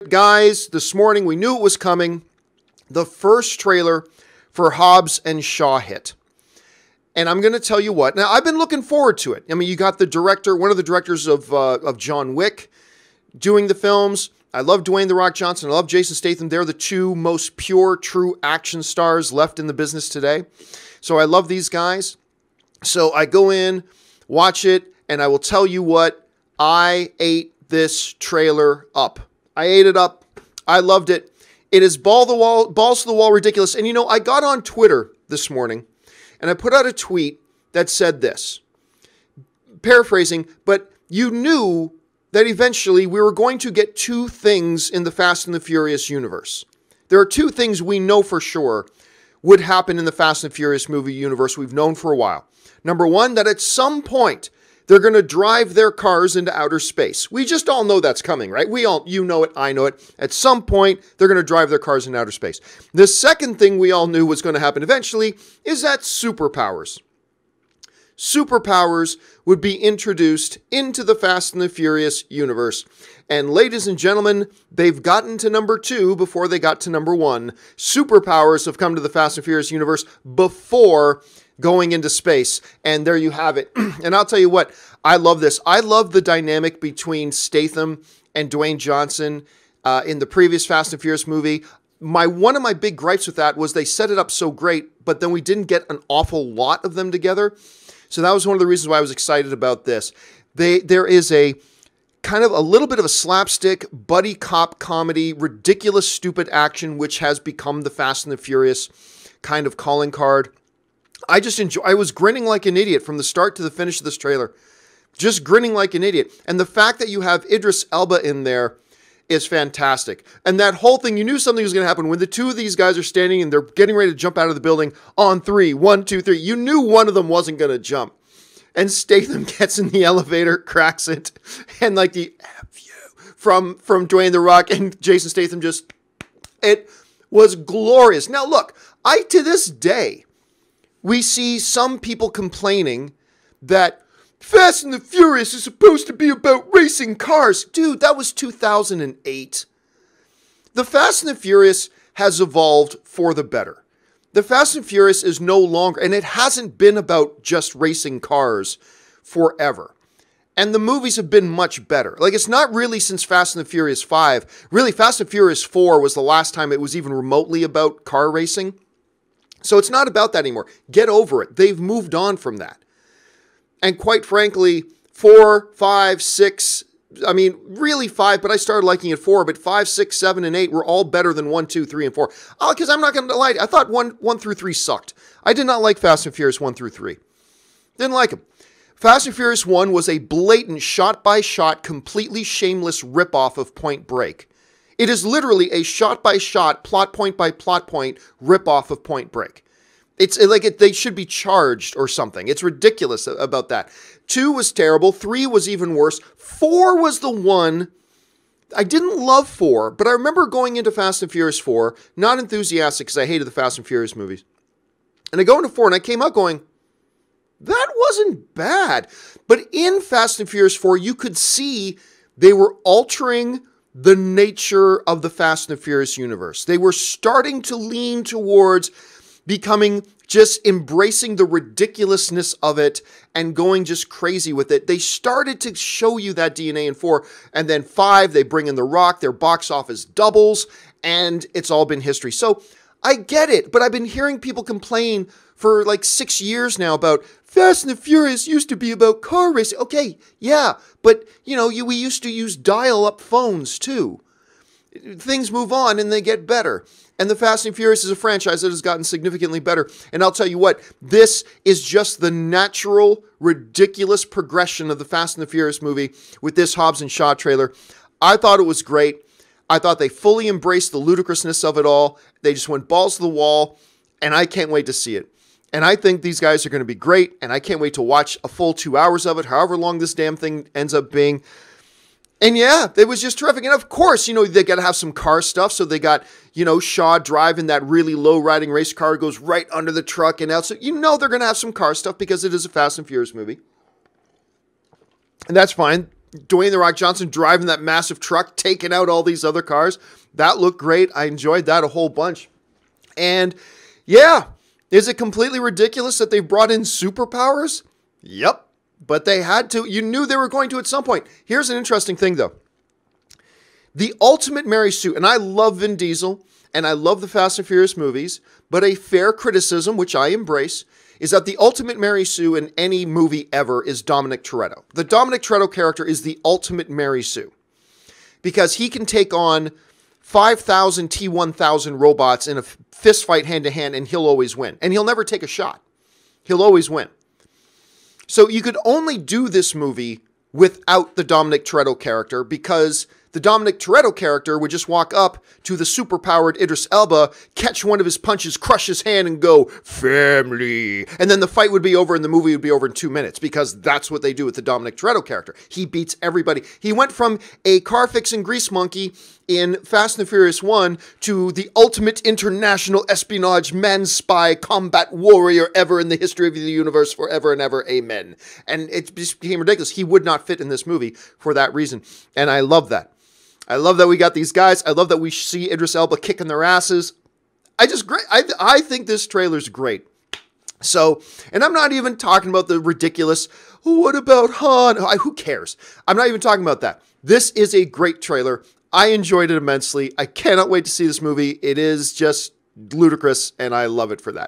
Guys, this morning we knew it was coming. The first trailer for Hobbs and Shaw hit. And I'm going to tell you what. Now, I've been looking forward to it. I mean, you got the director, one of the directors of John Wick doing the films. I love Dwayne "The Rock" Johnson. I love Jason Statham. They're the two most pure, true action stars left in the business today. So I love these guys. So I go in, watch it, and I will tell you what, I ate this trailer up. I ate it up. I loved it. It is balls to the wall ridiculous. And you know, I got on Twitter this morning and I put out a tweet that said this, paraphrasing, but you knew that eventually we were going to get two things in the Fast and the Furious universe. There are two things we know for sure would happen in the Fast and Furious movie universe we've known for a while. Number one, that at some point, they're going to drive their cars into outer space. We just all know that's coming, right? You know it, I know it. At some point, they're going to drive their cars into outer space. The second thing we all knew was going to happen eventually is that superpowers. Superpowers would be introduced into the Fast and the Furious universe. And ladies and gentlemen, they've gotten to number 2 before they got to number 1. Superpowers have come to the Fast and Furious universe before going into space. And there you have it. And I'll tell you what, I love this. I love the dynamic between Statham and Dwayne Johnson in the previous Fast and Furious movie. One of my big gripes with that was they set it up so great, but then we didn't get an awful lot of them together. So that was one of the reasons why I was excited about this. There is a kind of a little bit of a slapstick, buddy cop comedy, ridiculous, stupid action, which has become the Fast and the Furious kind of calling card. I was grinning like an idiot from the start to the finish of this trailer. Just grinning like an idiot. And the fact that you have Idris Elba in there is fantastic. And that whole thing, you knew something was going to happen when the two of these guys are standing and they're getting ready to jump out of the building on 3. 1, 2, 3. You knew one of them wasn't going to jump. And Statham gets in the elevator, cracks it, and like the F you from Dwayne "The Rock" and Jason Statham it was glorious. Now look, to this day, we see some people complaining that Fast and the Furious is supposed to be about racing cars. Dude, that was 2008. The Fast and the Furious has evolved for the better. The Fast and Furious is no longer, and it hasn't been about just racing cars forever. And the movies have been much better. Like, it's not really since Fast and the Furious 5. Really, Fast and Furious 4 was the last time it was even remotely about car racing. So it's not about that anymore. Get over it. They've moved on from that. And quite frankly, 4, 5, 6, I mean, really 5, but I started liking it 4, but 5, 6, 7, and 8 were all better than 1, 2, 3, and 4. Oh, because I'm not going to lie, I thought 1 through 3 sucked. I did not like Fast and Furious 1 through 3. Didn't like them. Fast and Furious 1 was a blatant, shot-by-shot, completely shameless ripoff of Point Break. It is literally a shot-by-shot, plot point-by-plot point ripoff of Point Break. It's like they should be charged or something. It's ridiculous about that. 2 was terrible. 3 was even worse. 4 was the one. I didn't love 4, but I remember going into Fast and Furious 4, not enthusiastic because I hated the Fast and Furious movies. And I go into 4 and I came out going, that wasn't bad. But in Fast and Furious 4, you could see they were altering the nature of the Fast and the Furious universe. They were starting to lean towards becoming just embracing the ridiculousness of it and going just crazy with it. They started to show you that DNA in 4, and then 5, they bring in The Rock, their box office doubles, and it's all been history. So I get it, but I've been hearing people complain for like 6 years now about Fast and the Furious used to be about car racing. Okay, yeah, but you know, we used to use dial-up phones too. Things move on and they get better. And the Fast and Furious is a franchise that has gotten significantly better. And I'll tell you what, this is just the natural, ridiculous progression of the Fast and the Furious movie with this Hobbs and Shaw trailer. I thought it was great. I thought they fully embraced the ludicrousness of it all. They just went balls to the wall, and I can't wait to see it. And I think these guys are going to be great, and I can't wait to watch a full 2 hours of it, however long this damn thing ends up being. And yeah, it was just terrific. And of course, you know, they got to have some car stuff. So they got, you know, Shaw driving that really low riding race car, goes right under the truck and out. So you know they're going to have some car stuff because it is a Fast and Furious movie. And that's fine. Dwayne "The Rock" Johnson driving that massive truck, taking out all these other cars. That looked great. I enjoyed that a whole bunch. And yeah, is it completely ridiculous that they've brought in superpowers? Yep. But they had to. You knew they were going to at some point. Here's an interesting thing, though. The ultimate Mary Sue, and I love Vin Diesel, and I love the Fast and Furious movies, but a fair criticism, which I embrace, is that the ultimate Mary Sue in any movie ever is Dominic Toretto. The Dominic Toretto character is the ultimate Mary Sue because he can take on 5,000 T-1000 robots in a fist fight hand-to-hand, and he'll always win. And he'll never take a shot. He'll always win. So you could only do this movie without the Dominic Toretto character because the Dominic Toretto character would just walk up to the superpowered Idris Elba, catch one of his punches, crush his hand, and go, family. And then the fight would be over and the movie would be over in 2 minutes because that's what they do with the Dominic Toretto character. He beats everybody. He went from a car-fixing grease monkey in Fast and the Furious 1 to the ultimate international espionage man spy combat warrior ever in the history of the universe forever and ever. Amen. And it just became ridiculous. He would not fit in this movie for that reason. And I love that. I love that we got these guys. I love that we see Idris Elba kicking their asses. I think this trailer's great. So, and I'm not even talking about the ridiculous, what about Han? Who cares? I'm not even talking about that. This is a great trailer. I enjoyed it immensely. I cannot wait to see this movie. It is just ludicrous, and I love it for that.